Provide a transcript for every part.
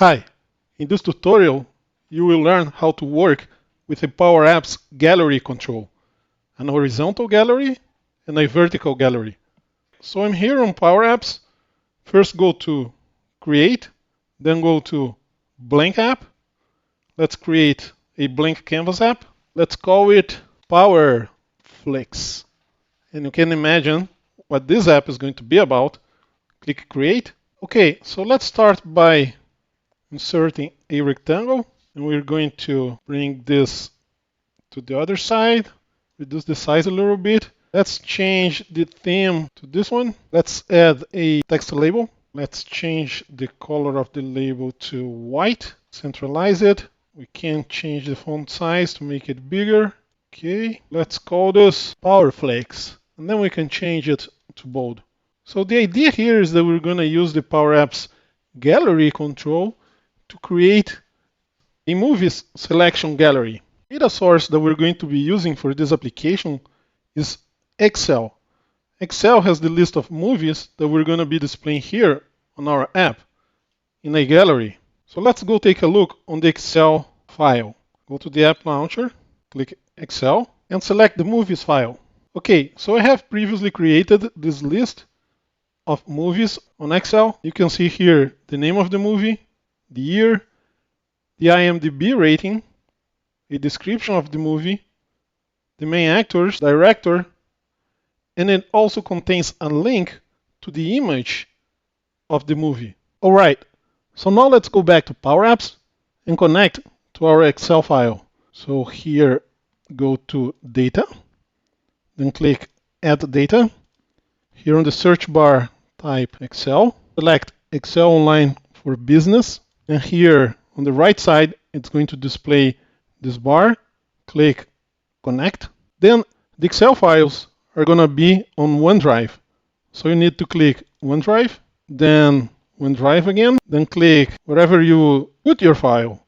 Hi, in this tutorial you will learn how to work with a Power Apps gallery control, an horizontal gallery and a vertical gallery. So I'm here on Power Apps. First go to Create, then go to Blank App. Let's create a blank canvas app. Let's call it PowerFlex. And you can imagine what this app is going to be about. Click Create. Okay, so let's start by inserting a rectangle, and we're going to bring this to the other side, reduce the size a little bit. Let's change the theme to this one. Let's add a text label. Let's change the color of the label to white. Centralize it. We can change the font size to make it bigger. Okay, let's call this PowerFlex, and then we can change it to bold. So the idea here is that we're going to use the Power Apps gallery control to create a movies selection gallery. The data source that we're going to be using for this application is Excel. Excel has the list of movies that we're going to be displaying here on our app in a gallery. So let's go take a look on the Excel file. Go to the app launcher, click Excel, and select the movies file. Okay, so I have previously created this list of movies on Excel. You can see here the name of the movie, the year, the IMDb rating, a description of the movie, the main actors, director, and it also contains a link to the image of the movie. Alright, so now let's go back to Power Apps and connect to our Excel file. So here, go to Data, then click Add Data. Here on the search bar, type Excel, select Excel Online for Business, and here on the right side, it's going to display this bar. Click Connect. Then the Excel files are going to be on OneDrive. So you need to click OneDrive, then OneDrive again, then click wherever you put your file.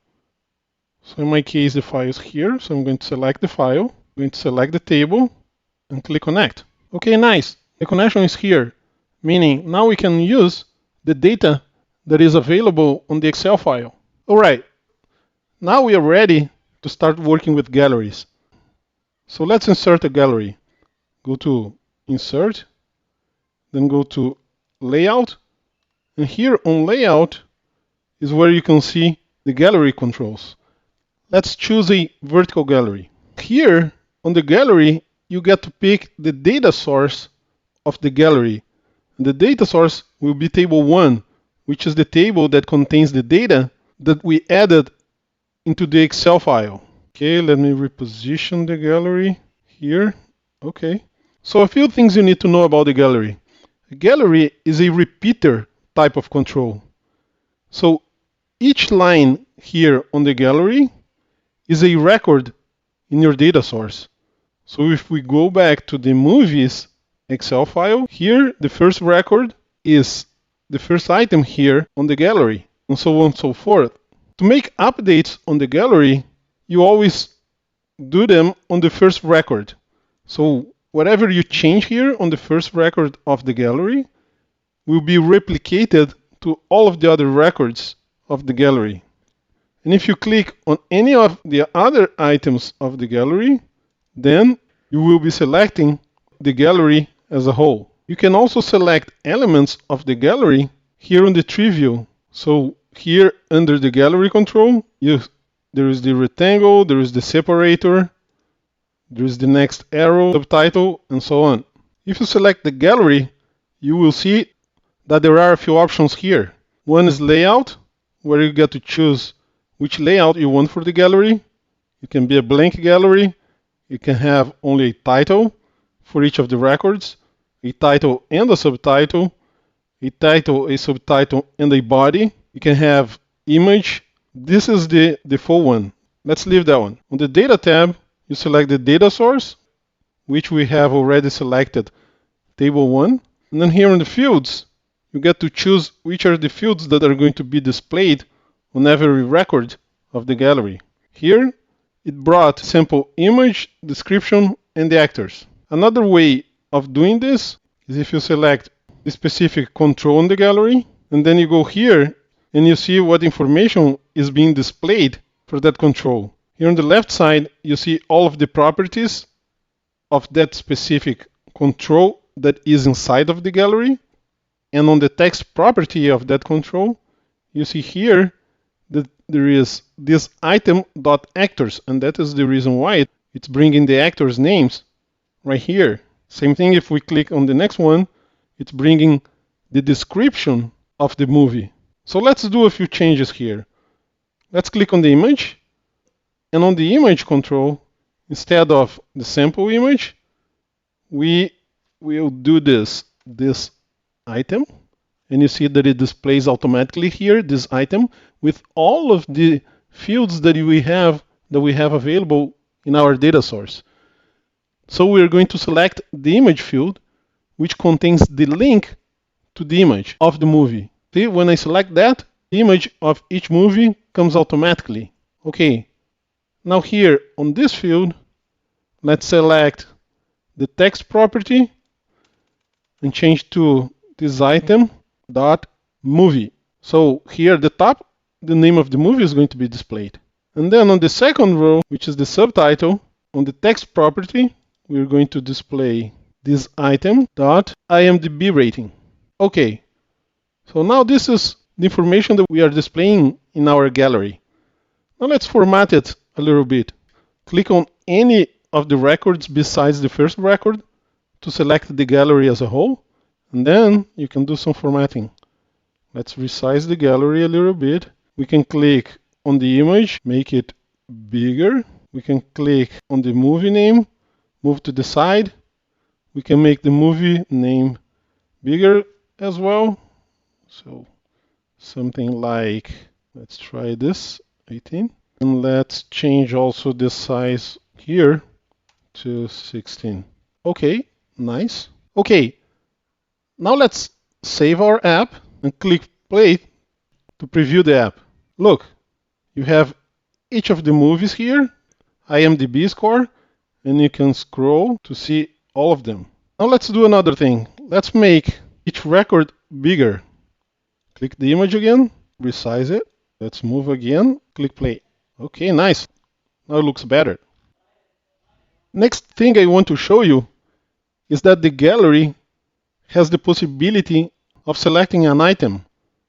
So in my case, the file is here. So I'm going to select the file, I'm going to select the table, and click Connect. Okay, nice. The connection is here, meaning now we can use the data that is available on the Excel file. All right, now we are ready to start working with galleries. So let's insert a gallery. Go to Insert, then go to Layout, and here on Layout is where you can see the gallery controls. Let's choose a vertical gallery. Here on the gallery, you get to pick the data source of the gallery. And the data source will be table 1, which is the table that contains the data that we added into the Excel file. Okay, let me reposition the gallery here. Okay, so a few things you need to know about the gallery. A gallery is a repeater type of control. So each line here on the gallery is a record in your data source. So if we go back to the movies Excel file, here the first record is the first item here on the gallery, and so on and so forth. To make updates on the gallery, you always do them on the first record. So whatever you change here on the first record of the gallery will be replicated to all of the other records of the gallery. And if you click on any of the other items of the gallery, then you will be selecting the gallery as a whole. You can also select elements of the gallery here on the tree view. So here under the gallery control, there is the rectangle, there is the separator, there is the next arrow, subtitle, and so on. If you select the gallery, you will see that there are a few options here. One is layout, where you get to choose which layout you want for the gallery. It can be a blank gallery. You can have only a title for each of the records, a title and a subtitle, a title, a subtitle, and a body. You can have image. This is the default one. Let's leave that one. On the Data tab, you select the data source, which we have already selected, table 1. And then here in the fields, you get to choose which are the fields that are going to be displayed on every record of the gallery. Here, it brought sample image, description, and the actors. Another way of doing this is if you select the specific control in the gallery, and then you go here, and you see what information is being displayed for that control. Here on the left side, you see all of the properties of that specific control that is inside of the gallery. And on the text property of that control, you see here that there is this item.actors, and that is the reason why it's bringing the actors' names right here. Same thing if we click on the next one, it's bringing the description of the movie. So let's do a few changes here. Let's click on the image, and on the image control, instead of the sample image, we will do this item, and you see that it displays automatically here this item with all of the fields that we have available in our data source. So we're going to select the image field, which contains the link to the image of the movie. See, when I select that, the image of each movie comes automatically. Okay, now here on this field, let's select the text property and change to this item dot movie. So here at the top, the name of the movie is going to be displayed. And then on the second row, which is the subtitle, on the text property, we're going to display this item dot IMDb rating. Okay, so now this is the information that we are displaying in our gallery. Now let's format it a little bit. Click on any of the records besides the first record to select the gallery as a whole, and then you can do some formatting. Let's resize the gallery a little bit. We can click on the image, make it bigger. We can click on the movie name, move to the side. We can make the movie name bigger as well. So something like, let's try this, 18. And let's change also the size here to 16. Okay, nice. Okay, now let's save our app and click play to preview the app. Look, you have each of the movies here, IMDb score, and you can scroll to see all of them. Now let's do another thing. Let's make each record bigger. Click the image again, resize it. Let's move again, click play. Okay, nice. Now it looks better. Next thing I want to show you is that the gallery has the possibility of selecting an item,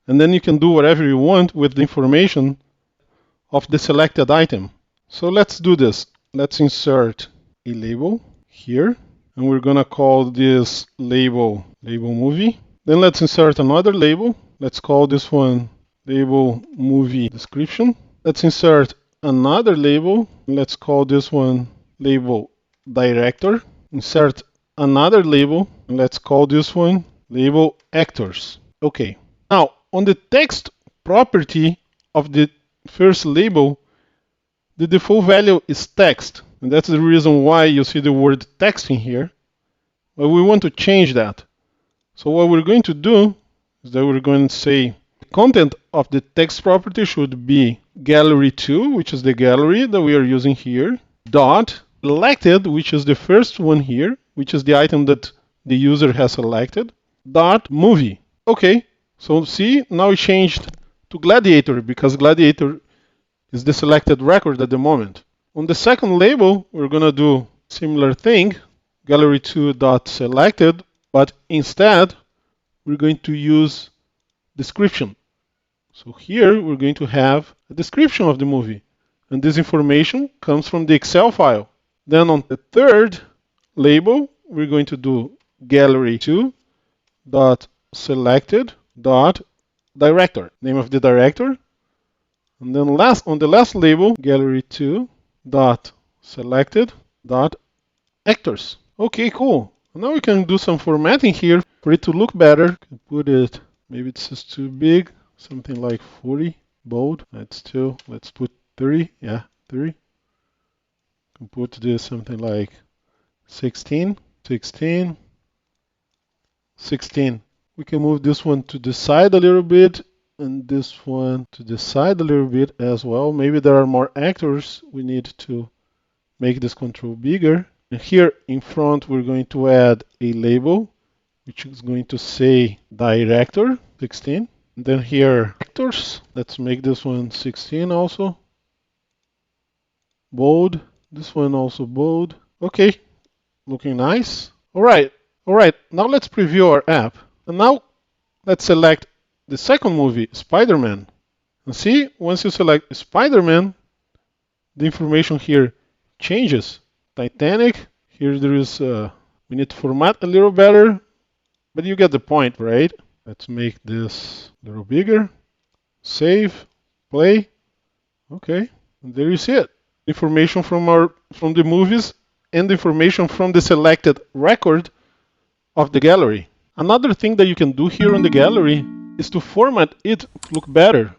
and then you can do whatever you want with the information of the selected item. So let's do this. Let's insert a label here, and we're gonna call this label movie. Then let's insert another label. Let's call this one label movie description. Let's insert another label. Let's call this one label director. Insert another label. Let's call this one label actors. Okay. Now, on the text property of the first label, the default value is text. And that's the reason why you see the word text in here. But we want to change that. So what we're going to do is that we're going to say the content of the text property should be gallery2, which is the gallery that we are using here, dot selected, which is the first one here, which is the item that the user has selected, dot movie. Okay, so see, now it changed to Gladiator because Gladiator is the selected record at the moment. On the second label, we're going to do similar thing, gallery2 dot selected, but instead we're going to use description. So here we're going to have a description of the movie, and this information comes from the Excel file. Then on the third label, we're going to do gallery2 dot selected dot director, name of the director. And then on the last label, gallery2 dot selected dot actors. Okay, cool. Now we can do some formatting here for it to look better. Put it, maybe it's just too big, something like 40, bold. Let's put 30, yeah, 30. Can put this something like 16, 16, 16. We can move this one to the side a little bit and this one to the side a little bit as well. Maybe there are more actors. We need to make this control bigger. And here in front, we're going to add a label, which is going to say director 16. And then here, actors. Let's make this one 16 also. Bold. This one also bold. Okay, looking nice. All right. Now let's preview our app. And now let's select the second movie, Spider-Man. And see, once you select Spider-Man, the information here changes. Titanic. Here there is, we need to format a little better, but you get the point, right? Let's make this a little bigger. Save, play. Okay, and there you see it. Information from the movies and information from the selected record of the gallery. Another thing that you can do here on the gallery is to format it to look better.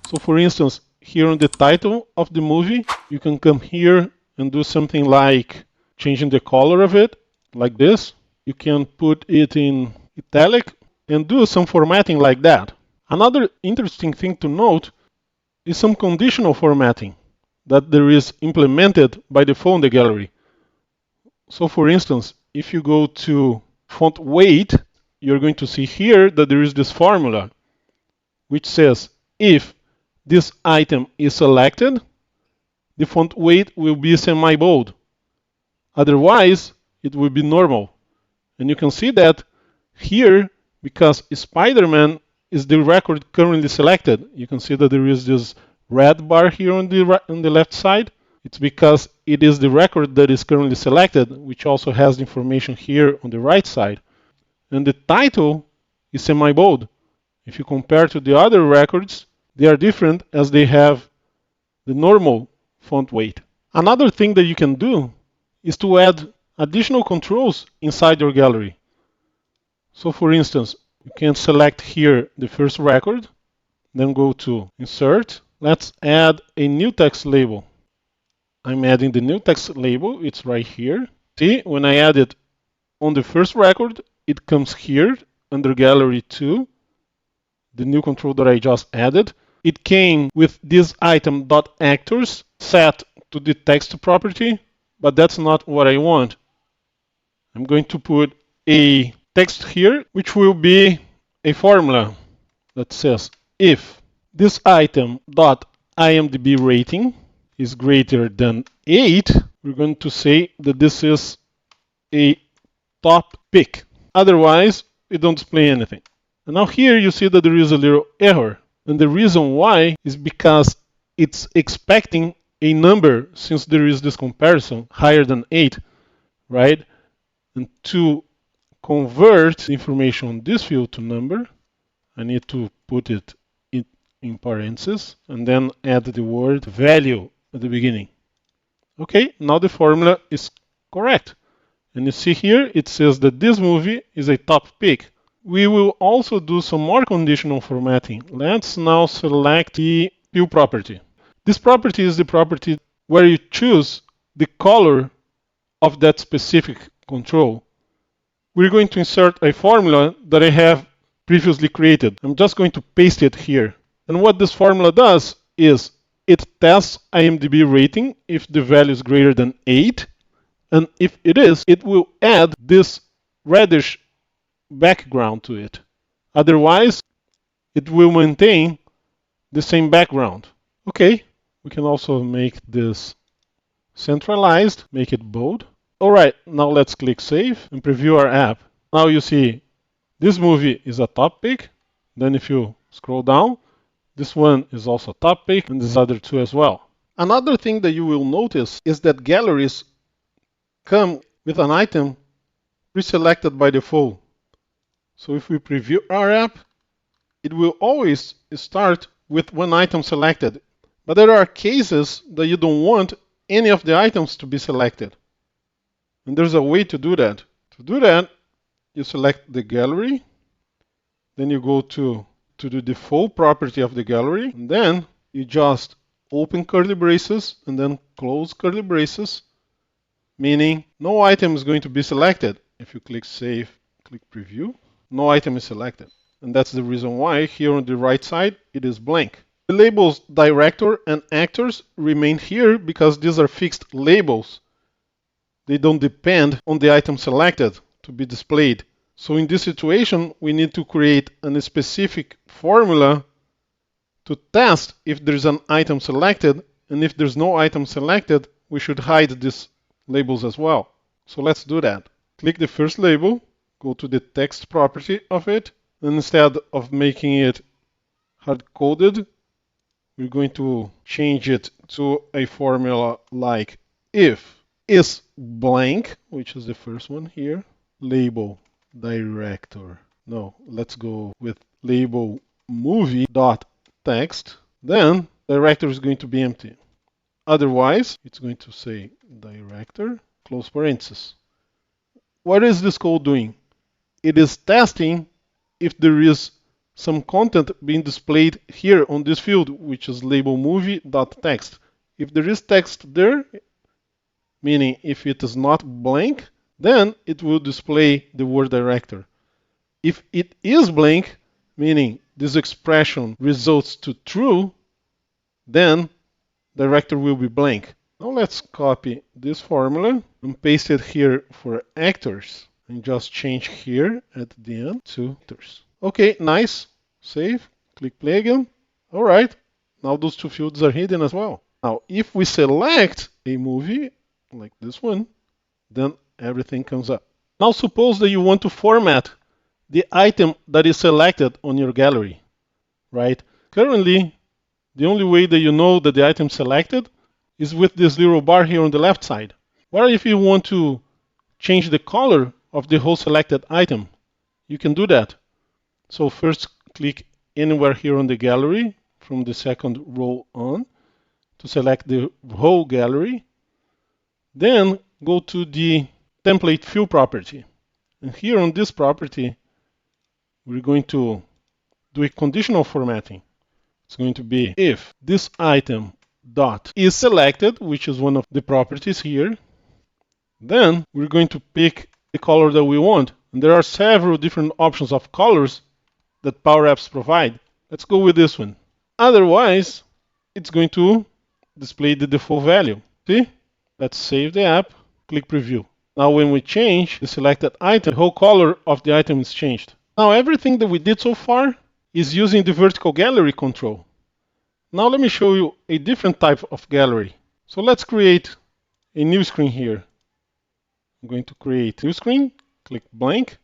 So for instance, here on the title of the movie, you can come here and do something like changing the color of it, like this. You can put it in italic and do some formatting like that. Another interesting thing to note is some conditional formatting that there is implemented by default in the gallery. So for instance, if you go to font weight, you're going to see here that there is this formula which says if this item is selected, the font weight will be semi-bold. Otherwise, it will be normal. And you can see that here, because Spider-Man is the record currently selected. You can see that there is this red bar here on the left side. It's because it is the record that is currently selected, which also has the information here on the right side. And the title is semi-bold. If you compare to the other records, they are different as they have the normal font weight. Another thing that you can do is to add additional controls inside your gallery. So for instance, you can select here the first record, then go to Insert. Let's add a new text label. I'm adding the new text label, it's right here. See, when I add it on the first record, it comes here under Gallery 2, the new control that I just added. It came with this item.actors set to the text property, but that's not what I want. I'm going to put a text here, which will be a formula that says if this item.imdb rating is greater than 8, we're going to say that this is a top pick. Otherwise, we don't display anything. And now here you see that there is a little error. And the reason why is because it's expecting a number, since there is this comparison higher than 8, right? And to convert the information on this field to number, I need to put it in parentheses and then add the word value at the beginning. Okay, now the formula is correct. And you see here, it says that this movie is a top pick. We will also do some more conditional formatting. Let's now select the fill property. This property is the property where you choose the color of that specific control. We're going to insert a formula that I have previously created. I'm just going to paste it here. And what this formula does is it tests IMDb rating if the value is greater than 8. And if it is, it will add this reddish background to it. Otherwise, it will maintain the same background. Okay, we can also make this centralized, make it bold. All right, now let's click Save and preview our app. Now you see this movie is a top pick. Then if you scroll down, this one is also a top pick, and these other two as well. Another thing that you will notice is that galleries come with an item pre-selected by default. So if we preview our app, it will always start with one item selected. But there are cases that you don't want any of the items to be selected. And there's a way to do that. To do that, you select the gallery, then you go to the default property of the gallery, and then you just open curly braces and then close curly braces, meaning no item is going to be selected. If you click Save, click Preview, no item is selected. And that's the reason why here on the right side it is blank. The labels director and actors remain here because these are fixed labels. They don't depend on the item selected to be displayed. So in this situation, we need to create a specific formula to test if there's an item selected, and if there's no item selected, we should hide these labels as well. So let's do that. Click the first label, go to the text property of it, and instead of making it hard-coded, we're going to change it to a formula like if is blank, which is the first one here, label director. No, let's go with label movie dot text. Then director is going to be empty. Otherwise, it's going to say director, close parenthesis. What is this code doing? It is testing if there is some content being displayed here on this field, which is label movie.text. If there is text there, meaning if it is not blank, then it will display the word director. If it is blank, meaning this expression results to true, then director will be blank. Now let's copy this formula and paste it here for actors and just change here at the end to actors. Okay, nice. Save. Click play again. All right. Now those two fields are hidden as well. Now, if we select a movie like this one, then everything comes up. Now suppose that you want to format the item that is selected on your gallery, right? Currently, the only way that you know that the item is selected is with this little bar here on the left side. What if you want to change the color of the whole selected item? You can do that. So first click anywhere here on the gallery from the second row on to select the whole gallery. Then go to the template field property. And here on this property, we're going to do a conditional formatting. It's going to be if this item dot is selected, which is one of the properties here, then we're going to pick the color that we want. And there are several different options of colors that Power Apps provide. Let's go with this one. Otherwise, it's going to display the default value. See? Let's save the app, click preview. Now when we change the selected item, the whole color of the item is changed. Now everything that we did so far is using the vertical gallery control. Now let me show you a different type of gallery. So let's create a new screen here. I'm going to create new screen, click blank,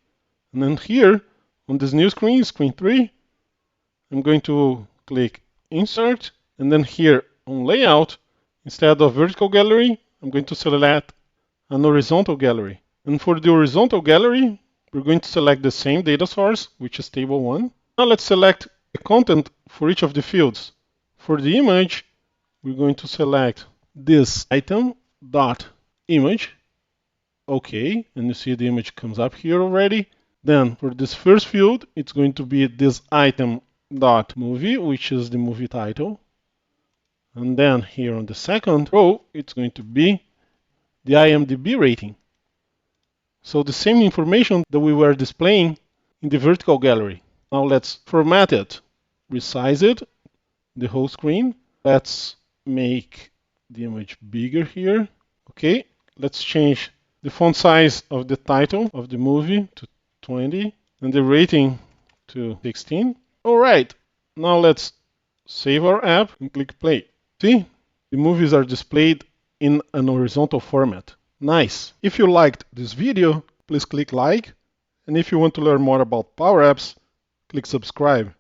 and then here on this new screen, screen 3, I'm going to click insert, and then here on layout, instead of vertical gallery, I'm going to select an horizontal gallery. And for the horizontal gallery, we're going to select the same data source, which is table 1. Now let's select the content for each of the fields. For the image, we're going to select this item dot image. Okay, and you see the image comes up here already. Then for this first field, it's going to be this item dot movie, which is the movie title. And then here on the second row, it's going to be the IMDb rating. So the same information that we were displaying in the vertical gallery. Now let's format it, resize it, the whole screen. Let's make the image bigger here. Okay, let's change the font size of the title of the movie to 20 and the rating to 16. All right, now let's save our app and click play. See, the movies are displayed in an horizontal format. Nice. If you liked this video, please click like. And if you want to learn more about Power Apps, click subscribe.